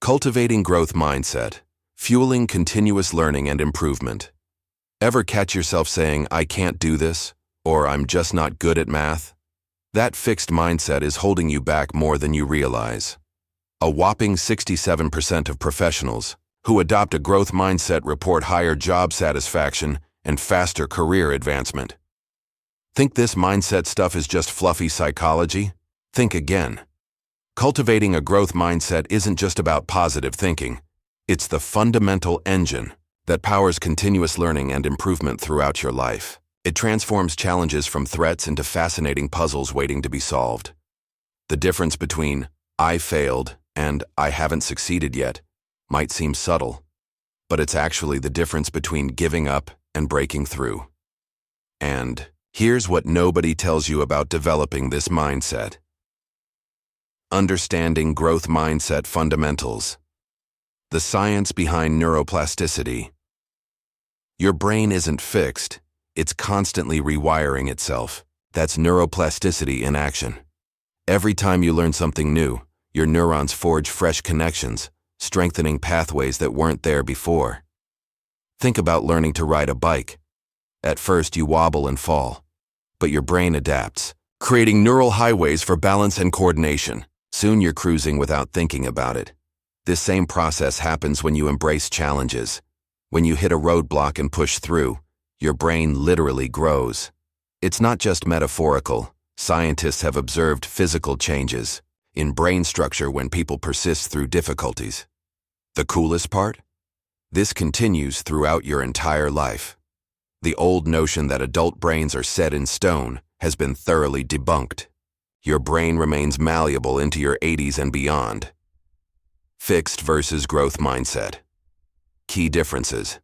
Cultivating growth mindset, fueling continuous learning and improvement. Ever catch yourself saying, I can't do this, or I'm just not good at math? That fixed mindset is holding you back more than you realize. A whopping 67% of professionals who adopt a growth mindset report higher job satisfaction and faster career advancement. Think this mindset stuff is just fluffy psychology? Think again. Cultivating a growth mindset isn't just about positive thinking. It's the fundamental engine that powers continuous learning and improvement throughout your life. It transforms challenges from threats into fascinating puzzles waiting to be solved. The difference between I failed and I haven't succeeded yet might seem subtle, but it's actually the difference between giving up and breaking through. And here's what nobody tells you about developing this mindset. Understanding growth mindset fundamentals. The science behind neuroplasticity. Your brain isn't fixed, it's constantly rewiring itself. That's neuroplasticity in action. Every time you learn something new, your neurons forge fresh connections, strengthening pathways that weren't there before. Think about learning to ride a bike. At first you wobble and fall, but your brain adapts, creating neural highways for balance and coordination. Soon you're cruising without thinking about it. This same process happens when you embrace challenges. When you hit a roadblock and push through, your brain literally grows. It's not just metaphorical. Scientists have observed physical changes in brain structure when people persist through difficulties. The coolest part? This continues throughout your entire life. The old notion that adult brains are set in stone has been thoroughly debunked. Your brain remains malleable into your 80s and beyond. Fixed versus growth mindset. Key differences.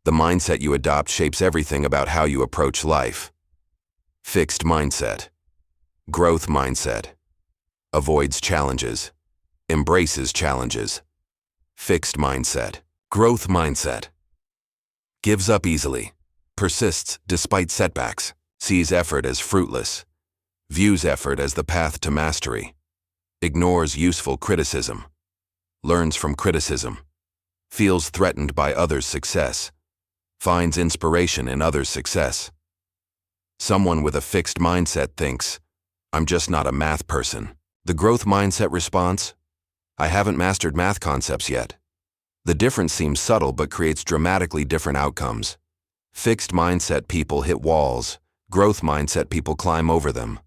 The mindset you adopt shapes everything about how you approach life. Fixed mindset. Growth mindset. Avoids challenges. Embraces challenges. Fixed mindset. Growth mindset. Gives up easily. Persists despite setbacks. Sees effort as fruitless. Views effort as the path to mastery. Ignores useful criticism. Learns from criticism. Feels threatened by others' success. Finds inspiration in others' success. Someone with a fixed mindset thinks, I'm just not a math person. The growth mindset response, I haven't mastered math concepts yet. The difference seems subtle but creates dramatically different outcomes. Fixed mindset people hit walls. Growth mindset people climb over them.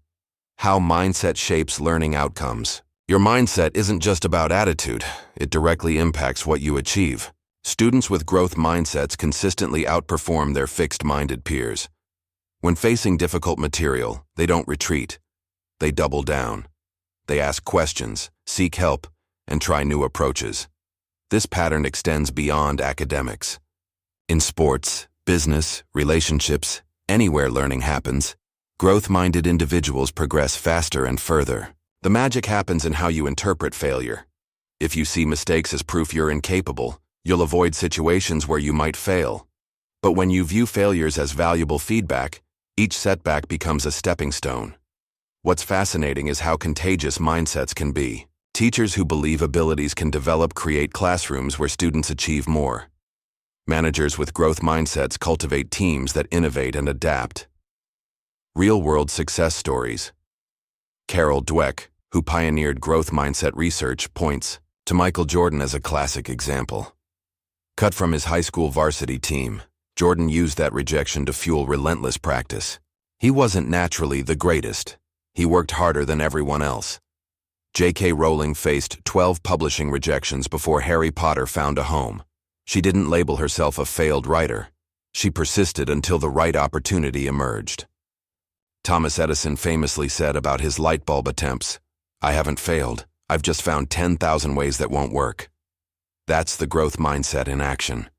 How mindset shapes learning outcomes. Your mindset isn't just about attitude, it directly impacts what you achieve. Students with growth mindsets consistently outperform their fixed-minded peers. When facing difficult material, they don't retreat. They double down. They ask questions, seek help, and try new approaches. This pattern extends beyond academics. In sports, business, relationships, anywhere learning happens, growth-minded individuals progress faster and further. The magic happens in how you interpret failure. If you see mistakes as proof you're incapable, you'll avoid situations where you might fail. But when you view failures as valuable feedback, each setback becomes a stepping stone. What's fascinating is how contagious mindsets can be. Teachers who believe abilities can develop create classrooms where students achieve more. Managers with growth mindsets cultivate teams that innovate and adapt. Real-world success stories. Carol Dweck, who pioneered growth mindset research, points to Michael Jordan as a classic example. Cut from his high school varsity team, Jordan used that rejection to fuel relentless practice. He wasn't naturally the greatest. He worked harder than everyone else. J.K. Rowling faced 12 publishing rejections before Harry Potter found a home. She didn't label herself a failed writer. She persisted until the right opportunity emerged. Thomas Edison famously said about his light bulb attempts, I haven't failed, I've just found 10,000 ways that won't work. That's the growth mindset in action.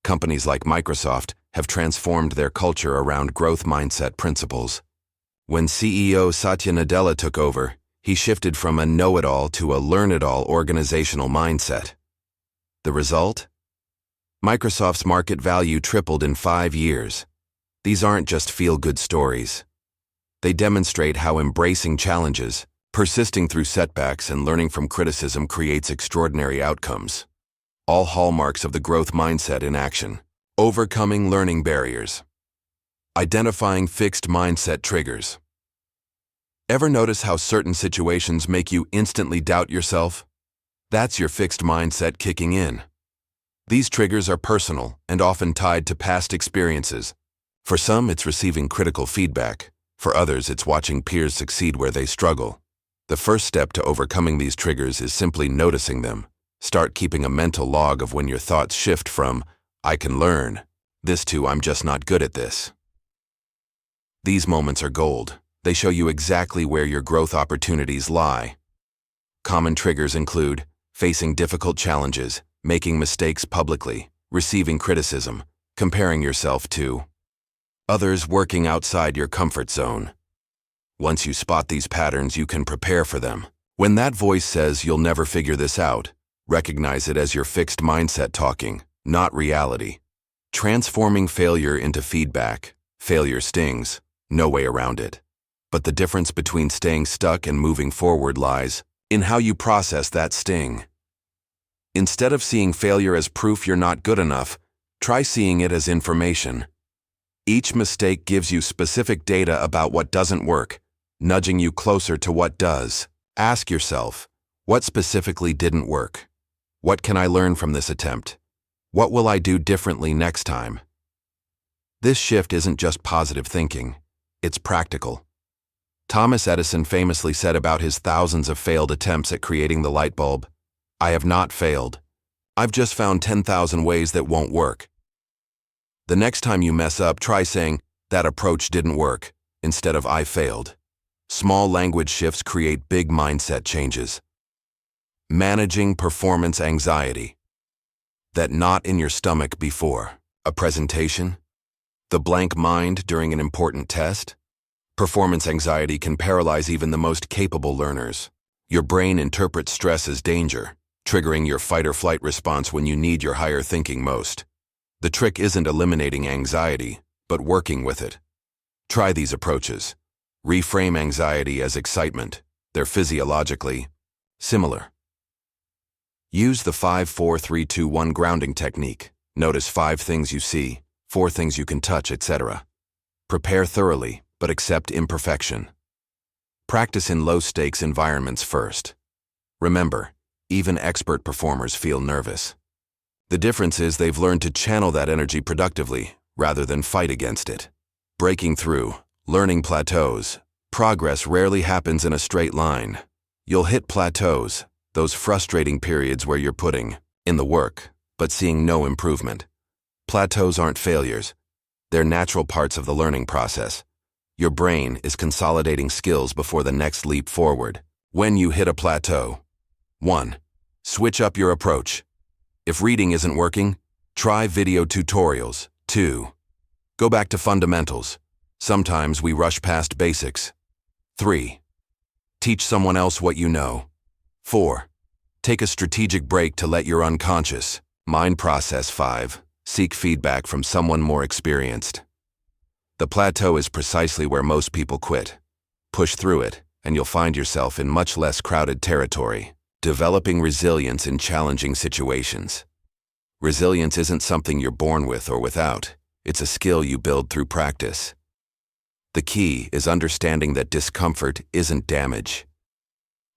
Companies like Microsoft have transformed their culture around growth mindset principles. When CEO Satya Nadella took over, he shifted from a know-it-all to a learn-it-all organizational mindset. The result? Microsoft's market value tripled in 5 years. These aren't just feel-good stories. They demonstrate how embracing challenges, Persisting through setbacks and learning from criticism creates extraordinary outcomes. All hallmarks of the growth mindset in action. Overcoming learning barriers. Identifying fixed mindset triggers. Ever notice how certain situations make you instantly doubt yourself? That's your fixed mindset kicking in. These triggers are personal and often tied to past experiences. For some, it's receiving critical feedback. For others, it's watching peers succeed where they struggle. The first step to overcoming these triggers is simply noticing them. Start keeping a mental log of when your thoughts shift from, "I can learn," this to, "I'm just not good at this." These moments are gold. They show you exactly where your growth opportunities lie. Common triggers include facing difficult challenges, making mistakes publicly, receiving criticism, comparing yourself to others, working outside your comfort zone. Once you spot these patterns, you can prepare for them. When that voice says you'll never figure this out, recognize it as your fixed mindset talking, not reality. Transforming failure into feedback. Failure stings, no way around it. But the difference between staying stuck and moving forward lies in how you process that sting. Instead of seeing failure as proof you're not good enough, try seeing it as information. Each mistake gives you specific data about what doesn't work, nudging you closer to what does. Ask yourself, what specifically didn't work? What can I learn from this attempt? What will I do differently next time? This shift isn't just positive thinking, it's practical. Thomas Edison famously said about his thousands of failed attempts at creating the light bulb, "I have not failed. I've just found 10,000 ways that won't work." The next time you mess up, try saying, "That approach didn't work," instead of "I failed." Small language shifts create big mindset changes. Managing performance anxiety. That knot in your stomach before a presentation? The blank mind during an important test? Performance anxiety can paralyze even the most capable learners. Your brain interprets stress as danger, triggering your fight-or-flight response when you need your higher thinking most. The trick isn't eliminating anxiety, but working with it. Try these approaches. Reframe anxiety as excitement. They're physiologically similar. Use the 5-4-3-2-1 grounding technique. Notice 5 things you see, 4 things you can touch, etc. Prepare thoroughly, but accept imperfection. Practice in low-stakes environments first. Remember, even expert performers feel nervous. The difference is they've learned to channel that energy productively, rather than fight against it. Breaking through. Learning plateaus. Progress rarely happens in a straight line. You'll hit plateaus, those frustrating periods where you're putting in the work, but seeing no improvement. Plateaus aren't failures. They're natural parts of the learning process. Your brain is consolidating skills before the next leap forward. When you hit a plateau. 1. Switch up your approach. If reading isn't working, try video tutorials. 2. Go back to fundamentals. Sometimes we rush past basics. 3. Teach someone else what you know. 4. Take a strategic break to let your unconscious mind process. 5. Seek feedback from someone more experienced. The plateau is precisely where most people quit. Push through it, and you'll find yourself in much less crowded territory. Developing resilience in challenging situations. Resilience isn't something you're born with or without. It's a skill you build through practice. The key is understanding that discomfort isn't damage.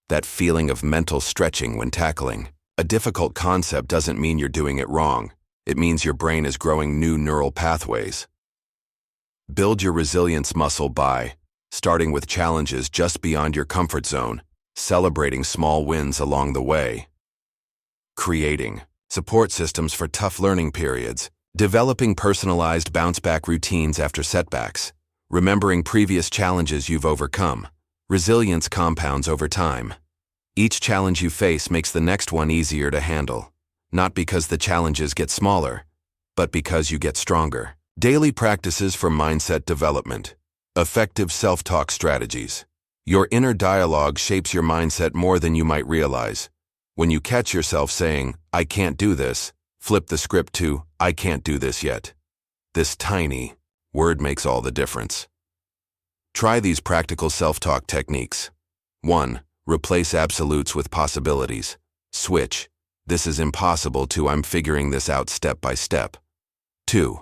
That feeling of mental stretching when tackling a difficult concept doesn't mean you're doing it wrong. It means your brain is growing new neural pathways. Build your resilience muscle by starting with challenges just beyond your comfort zone, celebrating small wins along the way. Creating support systems for tough learning periods, developing personalized bounce-back routines after setbacks, remembering previous challenges you've overcome. Resilience compounds over time. Each challenge you face makes the next one easier to handle, not because the challenges get smaller, but because you get stronger. Daily practices for mindset development. Effective self-talk strategies. Your inner dialogue shapes your mindset more than you might realize. When you catch yourself saying, "I can't do this," flip the script to, "I can't do this yet." This tiny word makes all the difference. Try these practical self-talk techniques. 1. Replace absolutes with possibilities. Switch. This is impossible to I'm figuring this out step by step. 2.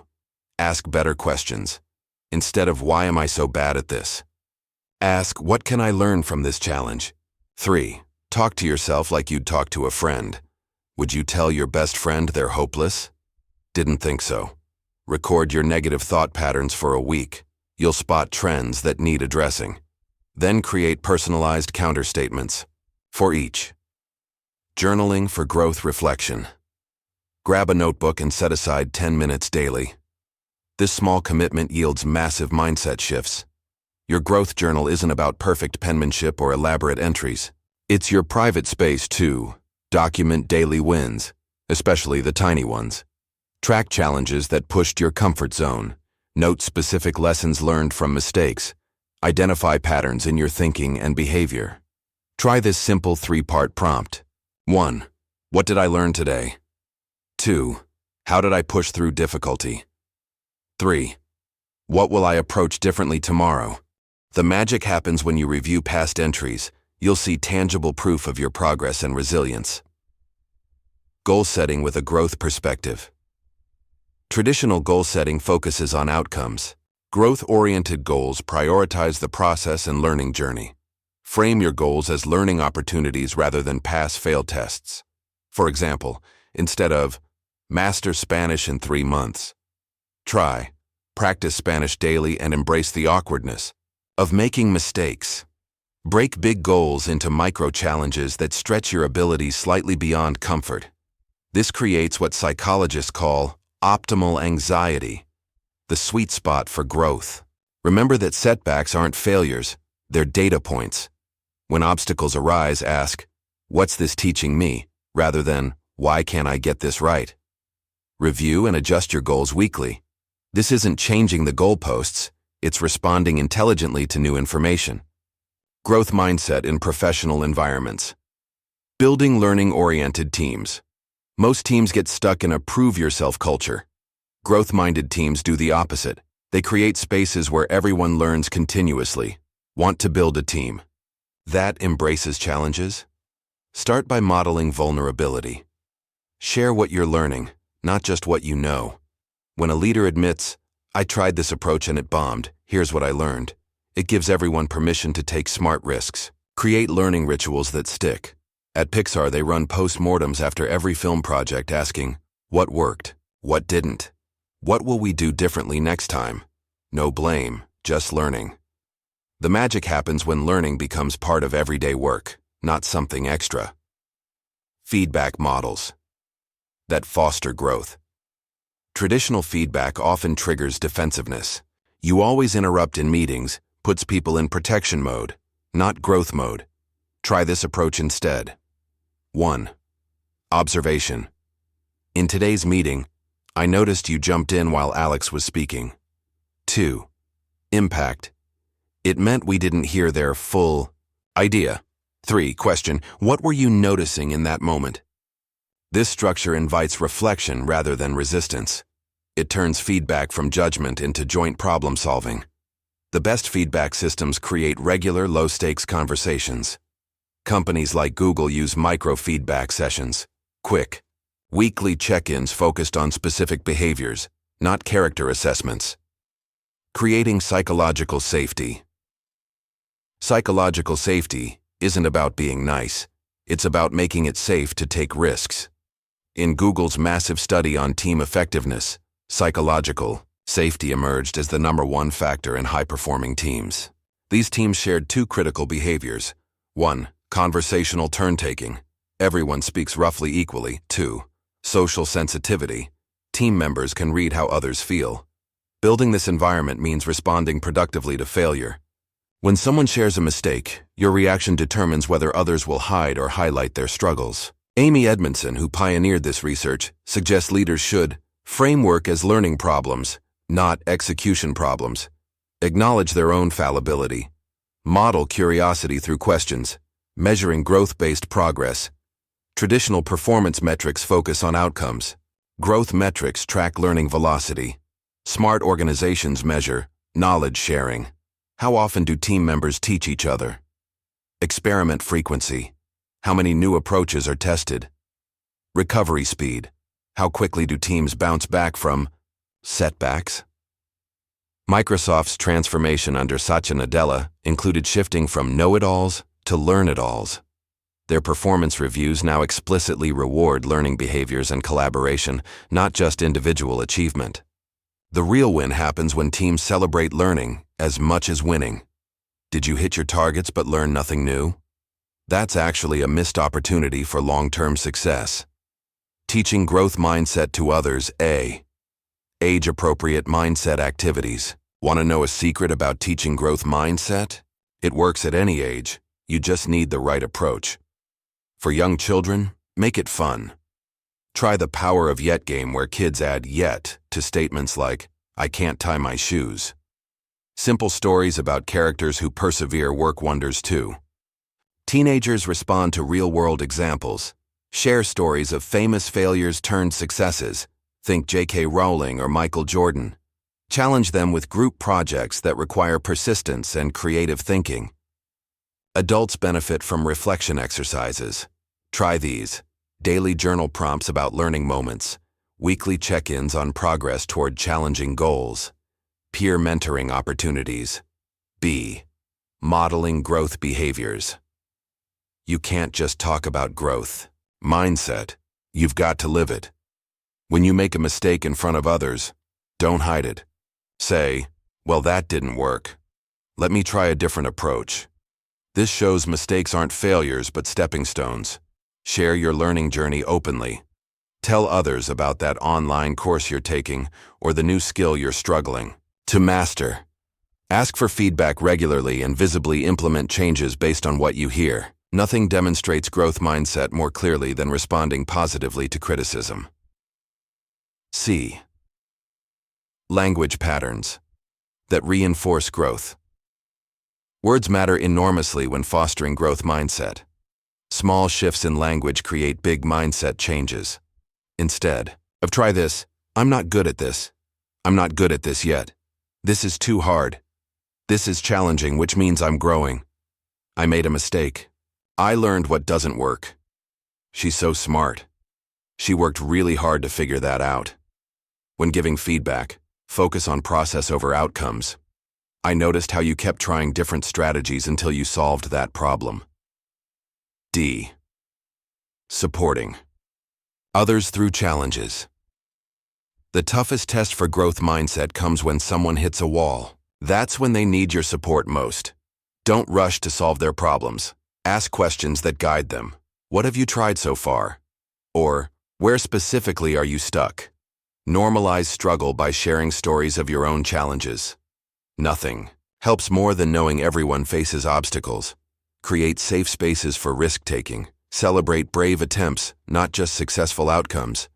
Ask better questions. Instead of why am I so bad at this? Ask what can I learn from this challenge? 3. Talk to yourself like you'd talk to a friend. Would you tell your best friend they're hopeless? Didn't think so. Record your negative thought patterns for a week. You'll spot trends that need addressing. Then create personalized counterstatements for each. Journaling for growth reflection. Grab a notebook and set aside 10 minutes daily. This small commitment yields massive mindset shifts. Your growth journal isn't about perfect penmanship or elaborate entries. It's your private space to document daily wins, especially the tiny ones. Track challenges that pushed your comfort zone. Note specific lessons learned from mistakes. Identify patterns in your thinking and behavior. Try this simple 3-part prompt. 1. What did I learn today? 2. How did I push through difficulty? 3. What will I approach differently tomorrow? The magic happens when you review past entries. You'll see tangible proof of your progress and resilience. Goal setting with a growth perspective. Traditional goal setting focuses on outcomes. Growth-oriented goals prioritize the process and learning journey. Frame your goals as learning opportunities rather than pass-fail tests. For example, instead of master Spanish in 3 months, try practice Spanish daily and embrace the awkwardness of making mistakes. Break big goals into micro-challenges that stretch your abilities slightly beyond comfort. This creates what psychologists call optimal anxiety, the sweet spot for growth. Remember that setbacks aren't failures, they're data points. When obstacles arise, ask, what's this teaching me, rather than, why can't I get this right? Review and adjust your goals weekly. This isn't changing the goalposts, it's responding intelligently to new information. Growth mindset in professional environments. Building learning-oriented teams. Most teams get stuck in a prove-yourself culture. Growth-minded teams do the opposite. They create spaces where everyone learns continuously. Want to build a team that embraces challenges? Start by modeling vulnerability. Share what you're learning, not just what you know. When a leader admits, I tried this approach and it bombed, here's what I learned, it gives everyone permission to take smart risks. Create learning rituals that stick. At Pixar, they run post-mortems after every film project asking, what worked? What didn't? What will we do differently next time? No blame, just learning. The magic happens when learning becomes part of everyday work, not something extra. Feedback models that foster growth. Traditional feedback often triggers defensiveness. You always interrupt in meetings, puts people in protection mode, not growth mode. Try this approach instead. 1. Observation. In today's meeting, I noticed you jumped in while Alex was speaking. 2. Impact. It meant we didn't hear their full idea. 3. Question. What were you noticing in that moment? This structure invites reflection rather than resistance. It turns feedback from judgment into joint problem solving. The best feedback systems create regular, low-stakes conversations. Companies like Google use micro-feedback sessions, quick, weekly check-ins focused on specific behaviors, not character assessments. Creating psychological safety. Psychological safety isn't about being nice. It's about making it safe to take risks. In Google's massive study on team effectiveness, psychological safety emerged as the #1 factor in high-performing teams. These teams shared 2 critical behaviors. 1. Conversational turn-taking. Everyone speaks roughly equally. 2. Social sensitivity. Team members can read how others feel. Building this environment means responding productively to failure. When someone shares a mistake, your reaction determines whether others will hide or highlight their struggles. Amy Edmondson, who pioneered this research, suggests leaders should frame work as learning problems, not execution problems. Acknowledge their own fallibility. Model curiosity through questions, measuring growth-based progress. Traditional performance metrics focus on outcomes. Growth metrics track learning velocity. Smart organizations measure knowledge sharing. How often do team members teach each other? Experiment frequency. How many new approaches are tested? Recovery speed. How quickly do teams bounce back from setbacks? Microsoft's transformation under Satya Nadella included shifting from know-it-alls to learn-it-alls. Their performance reviews now explicitly reward learning behaviors and collaboration, not just individual achievement. The real win happens when teams celebrate learning as much as winning. Did you hit your targets but learn nothing new? That's actually a missed opportunity for long-term success. Teaching growth mindset to others. Age-appropriate mindset activities. Want to know a secret about teaching growth mindset? It works at any age. You just need the right approach. For young children, make it fun. Try the power of yet game where kids add yet to statements like, I can't tie my shoes. Simple stories about characters who persevere work wonders too. Teenagers respond to real-world examples. Share stories of famous failures turned successes. Think J.K. Rowling or Michael Jordan. Challenge them with group projects that require persistence and creative thinking. Adults benefit from reflection exercises. Try these. Daily journal prompts about learning moments. Weekly check-ins on progress toward challenging goals. Peer mentoring opportunities. Modeling growth behaviors. You can't just talk about growth mindset. You've got to live it. When you make a mistake in front of others, don't hide it. Say, well, that didn't work. Let me try a different approach. This shows mistakes aren't failures but stepping stones. Share your learning journey openly. Tell others about that online course you're taking or the new skill you're struggling to master. Ask for feedback regularly and visibly implement changes based on what you hear. Nothing demonstrates growth mindset more clearly than responding positively to criticism. Language patterns that reinforce growth. Words matter enormously when fostering growth mindset. Small shifts in language create big mindset changes. Instead of try this, I'm not good at this. I'm not good at this yet. This is too hard. This is challenging, which means I'm growing. I made a mistake. I learned what doesn't work. She's so smart. She worked really hard to figure that out. When giving feedback, focus on process over outcomes. I noticed how you kept trying different strategies until you solved that problem. Supporting others through challenges. The toughest test for growth mindset comes when someone hits a wall. That's when they need your support most. Don't rush to solve their problems. Ask questions that guide them. What have you tried so far? Or, where specifically are you stuck? Normalize struggle by sharing stories of your own challenges. Nothing helps more than knowing everyone faces obstacles. Create safe spaces for risk-taking. Celebrate brave attempts, not just successful outcomes.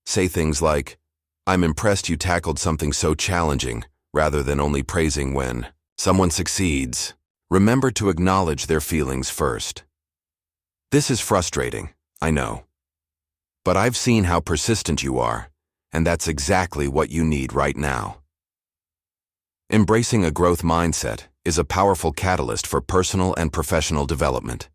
Say things like, I'm impressed you tackled something so challenging, rather than only praising when someone succeeds. Remember to acknowledge their feelings first. This is frustrating, I know. But I've seen how persistent you are, and that's exactly what you need right now. Embracing a growth mindset is a powerful catalyst for personal and professional development.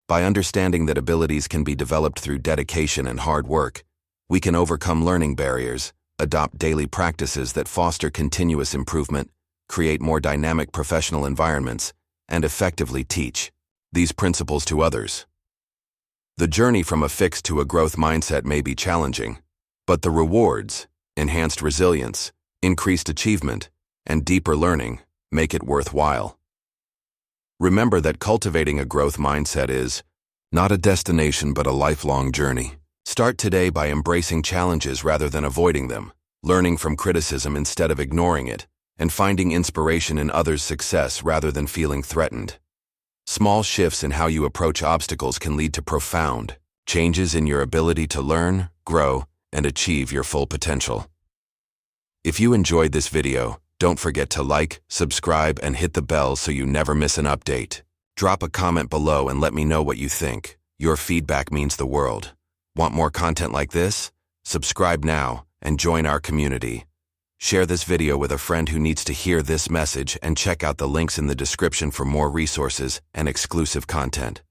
By understanding that abilities can be developed through dedication and hard work, we can overcome learning barriers, adopt daily practices that foster continuous improvement, create more dynamic professional environments, and effectively teach these principles to others. The journey from a fixed to a growth mindset may be challenging, but the rewards, enhanced resilience, increased achievement, and deeper learning make it worthwhile. Remember that cultivating a growth mindset is not a destination but a lifelong journey. Start today by embracing challenges rather than avoiding them, learning from criticism instead of ignoring it, and finding inspiration in others' success rather than feeling threatened. Small shifts in how you approach obstacles can lead to profound changes in your ability to learn, grow, and achieve your full potential. If you enjoyed this video, don't forget to like, subscribe, and hit the bell so you never miss an update. Drop a comment below and let me know what you think. Your feedback means the world. Want more content like this? Subscribe now and join our community. Share this video with a friend who needs to hear this message and check out the links in the description for more resources and exclusive content.